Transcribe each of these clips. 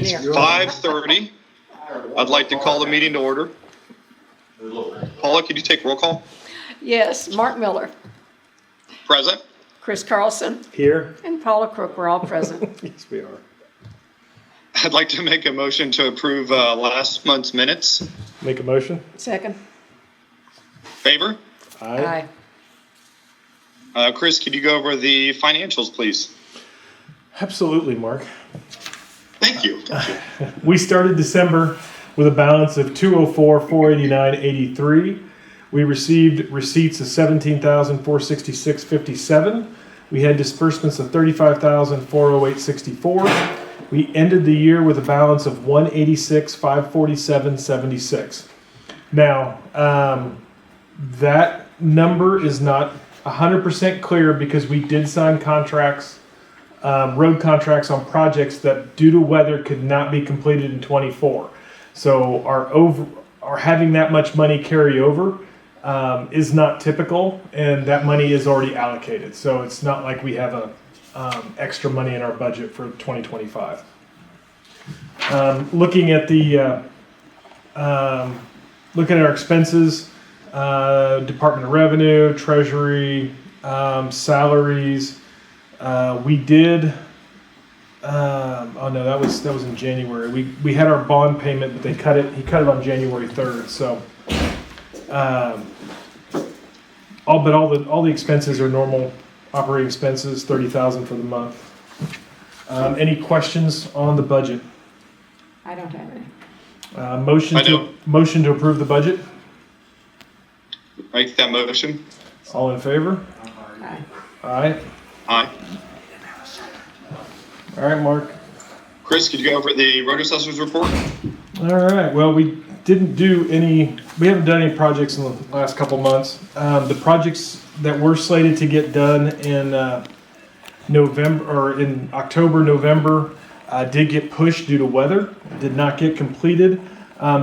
engineer. It's 5:30. I'd like to call the meeting to order. Paula, could you take roll call? Yes, Mark Miller, Present. Chris Carlson, Here? and Paula Crook were all present. Yes, we are. I'd like to make a motion to approve last month's minutes. Make a motion? Second. Favor? Aye. Chris, could you go over the financials, please? Absolutely, Mark. Thank you. We started December with a balance of 204,489.83. We received receipts of 17,466.57. We had disbursements of 35,408.64. We ended the year with a balance of 186,547.76. Now, that number is not 100% clear because we did sign contracts, road contracts on projects that due to weather could not be completed in 24. So our having that much money carry over is not typical, and that money is already allocated. So it's not like we have a extra money in our budget for 2025. Looking at our expenses, Department of Revenue, Treasury, salaries. We did. Oh no, that was in January. We had our bond payment, but he cut it on January 3rd. So, all the expenses are normal operating expenses. 30,000 for the month. Any questions on the budget? I don't have any. Motion to approve the budget. Make that motion. All in favor? Aye. Aye. Aye. All right, Mark. Chris, could you go over the road assessors report? All right. Well, we haven't done any projects in the last couple months. The projects that were slated to get done in October, November, did get pushed due to weather. Did not get completed.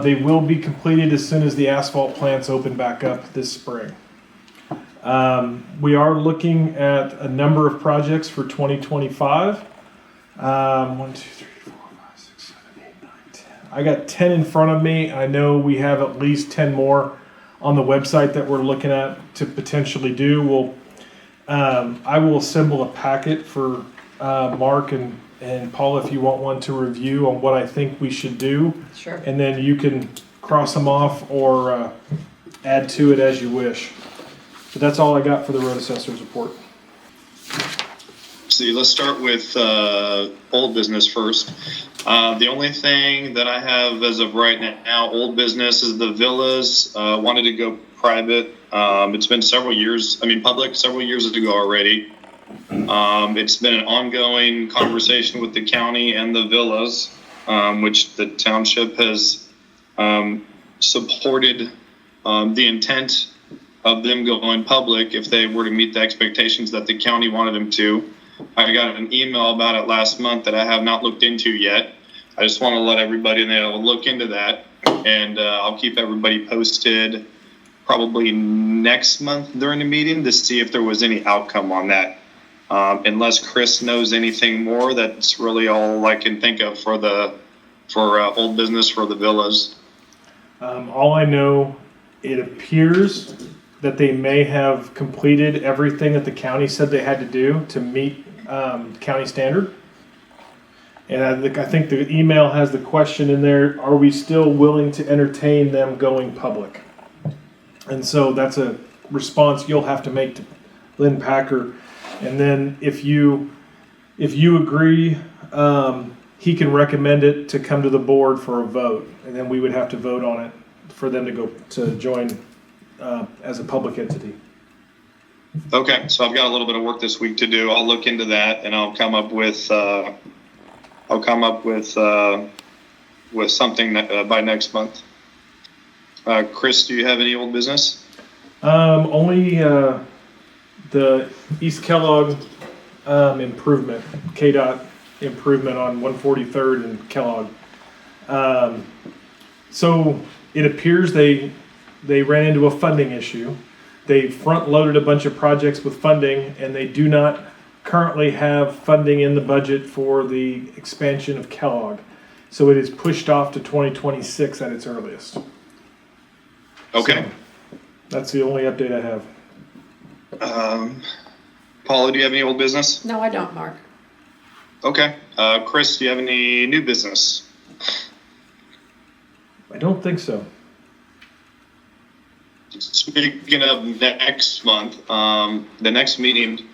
They will be completed as soon as the asphalt plants open back up this spring. We are looking at a number of projects for 2025. 1, 2, 3, 4, 5, 6, 7, 8, 9, 10. I got 10 in front of me. I know we have at least 10 more on the website that we're looking at to potentially do. I will assemble a packet for Mark and Paul if you want one to review on what I think we should do. Sure. And then you can cross them off or add to it as you wish. But that's all I got for the road assessor's report. See, let's start with old business first. The only thing that I have as of right now, old business, is the villas. Wanted to go private. It's been public several years ago already. It's been an ongoing conversation with the county and the villas, which the township has supported the intent of them going public if they were to meet the expectations that the county wanted them to. I got an email about it last month that I have not looked into yet. I just want to let everybody know, look into that, and I'll keep everybody posted probably next month during the meeting to see if there was any outcome on that. Unless Chris knows anything more, that's really all I can think of for old business for the villas. All I know, it appears that they may have completed everything that the county said they had to do to meet county standard. And I think the email has the question in there, are we still willing to entertain them going public? And so that's a response you'll have to make to Lynn Packer. And then if you agree, he can recommend it to come to the board for a vote. And then we would have to vote on it for them to join as a public entity. Okay, so I've got a little bit of work this week to do. I'll look into that and I'll come up with something by next month. Chris, do you have any old business? Only the East Kellogg improvement, KDOT improvement on 143rd and Kellogg. So it appears they ran into a funding issue. They front-loaded a bunch of projects with funding, and they do not currently have funding in the budget for the expansion of Kellogg. So it is pushed off to 2026 at its earliest. Okay. So, that's the only update I have. Paula, do you have any old business? No, I don't, Mark. Okay. Chris, do you have any new business? I don't think so. Speaking of next month, the next meeting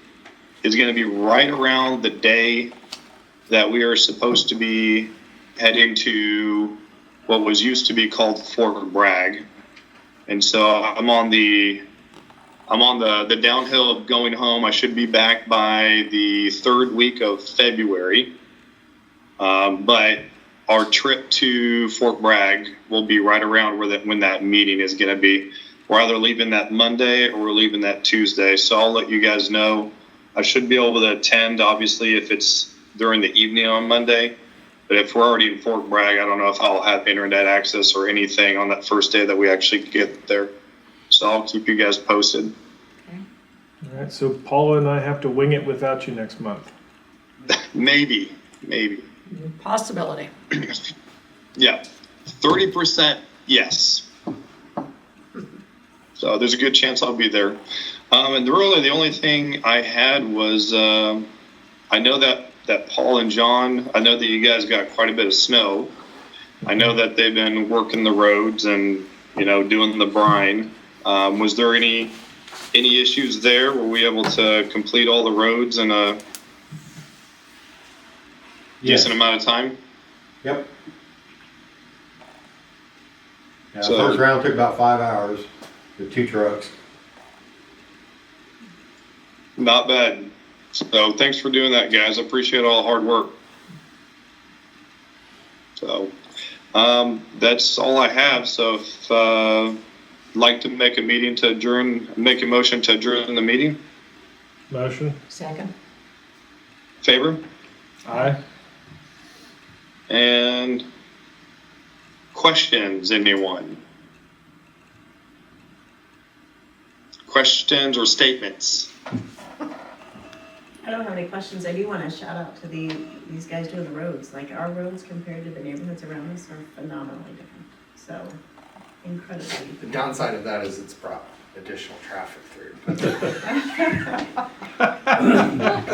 is going to be right around the day that we are supposed to be heading to what was used to be called Fort Bragg. And so I'm on the downhill of going home. I should be back by the third week of February. But our trip to Fort Bragg will be right around when that meeting is going to be. We're either leaving that Monday or we're leaving that Tuesday. So I'll let you guys know. I should be able to attend, obviously, if it's during the evening on Monday. But if we're already in Fort Bragg, I don't know if I'll have internet access or anything on that first day that we actually get there. So I'll keep you guys posted. All right, so Paula and I have to wing it without you next month. Maybe. Possibility. Yeah. 30% yes. So there's a good chance I'll be there. And really the only thing I had was, I know that Paul and John, I know that you guys got quite a bit of snow. I know that they've been working the roads and, doing the brine. Was there any issues there? Were we able to complete all the roads in a decent amount of time? Yep. Yeah, So- first round took about 5 hours with 2 trucks. Not bad. So thanks for doing that, guys. I appreciate all the hard work. So that's all I have. So if like to make a motion to adjourn the meeting. Motion? Second. Favor? Aye. And questions, anyone? Questions or statements? I don't have any questions. I do want to shout out to these guys doing the roads. Like, our roads compared to the neighborhoods around us are phenomenally different. So, incredibly. The downside of that is it's brought additional traffic through. Because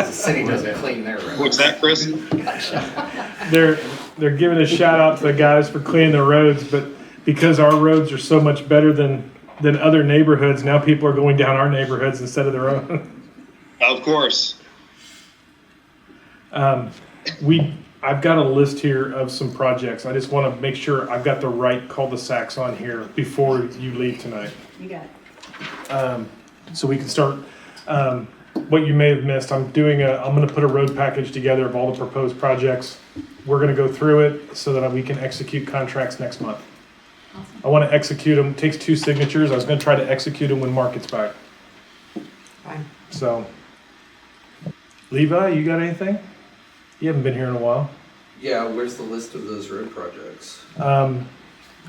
the city doesn't clean their roads. What's that, Chris? They're giving a shout out to the guys for cleaning the roads, but because our roads are so much better than other neighborhoods, now people are going down our neighborhoods instead of their own. Of course. I've got a list here of some projects. I just want to make sure I've got the right cul-de-sacs on here before you leave tonight. You got it. So we can start, what you may have missed, I'm going to put a road package together of all the proposed projects. We're going to go through it so that we can execute contracts next month. I want to execute them. It takes 2 signatures. I was going to try to execute them when Mark gets back. Fine. So, Levi, you got anything? You haven't been here in a while. Yeah, where's the list of those road projects? Are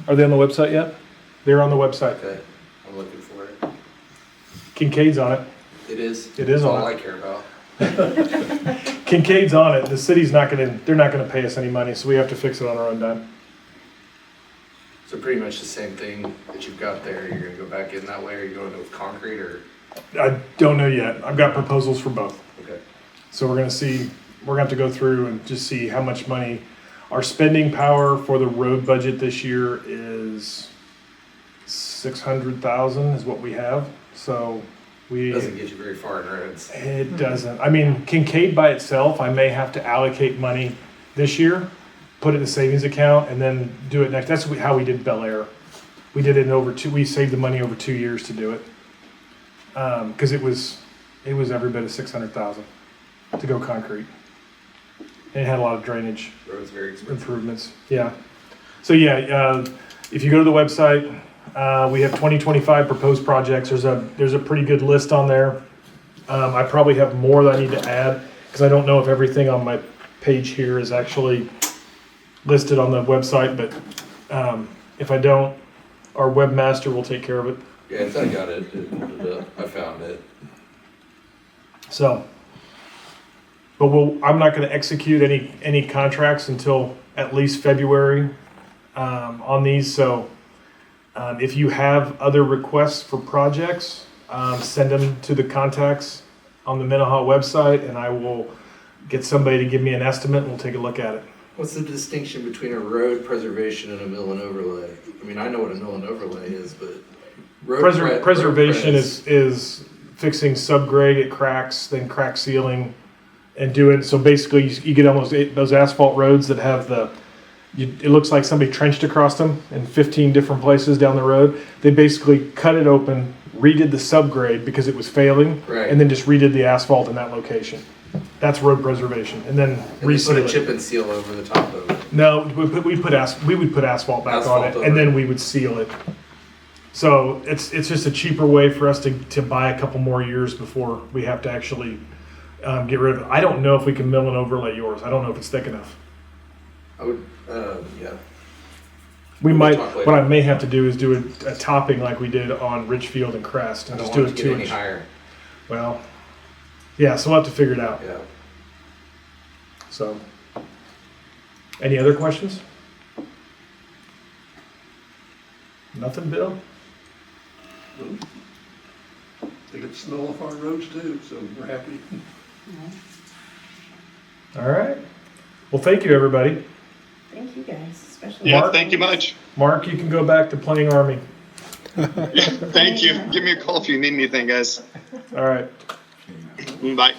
they on the website yet? They're on the website. Okay, I'm looking for it. Kincaid's on it. It is? It is That's on all it. I care about. Kincaid's on it. The city's they're not gonna pay us any money, so we have to fix it on our own dime. So pretty much the same thing that you've got there, you're gonna go back in that way, or are you going with concrete, or? I don't know yet. I've got proposals for both. Okay. So we're gonna have to go through and just see how much money. Our spending power for the road budget this year is 600,000 is what we have. So Doesn't get you very far in roads. it doesn't. I mean, Kincaid by itself, I may have to allocate money this year, put it in a savings account, and then do it next. That's how we did Bel Air. We did it we saved the money over 2 years to do it. Cause it was every bit of 600,000 to go concrete. And it had a lot of drainage Roads very expensive. improvements. Yeah. So yeah, if you go to the website, we have 2025 proposed projects. There's a pretty good list on there. I probably have more that I need to add because I don't know if everything on my page here is actually listed on the website, but if I don't, our webmaster will take care of it. Yeah, I got it. I found it. So, But I'm not gonna execute any contracts until at least February, on these, so, if you have other requests for projects, send them to the contacts on the Minnehaha website, and I will get somebody to give me an estimate, and we'll take a look at it. What's the distinction between a road preservation and a mill and overlay? I mean, I know what a mill and overlay is, but Preservation is fixing subgrade at cracks, then crack sealing, and doing, so basically you get almost those asphalt roads that have it looks like somebody trenched across them in 15 different places down the road. They basically cut it open, redid the subgrade because it was failing, Right. and then just redid the asphalt in that location. That's road preservation, and then and they put reseal a it. chip and seal over the top of it. No, we would put asphalt back on Asphalt it, over and it. then we would seal it. So it's just a cheaper way for us to buy a couple more years before we have to actually get rid of it. I don't know if we can mill and overlay yours. I don't know if it's thick enough. I would, yeah. We We'll might. talk later. What I may have to do is do a topping like we did on Richfield and Crest, I and don't just do want a it to get 2 any inch. higher. Well, yeah. So we'll have to figure it out. Yeah. So, any other questions? Nothing, Bill? They get snow off our roads too, so we're happy. All right. Well, thank you, everybody. Thank you guys, especially. Yeah, Mark? thank you much. Mark, you can go back to playing Army. Thank you. Give me a call if you need anything, guys. All right. Bye.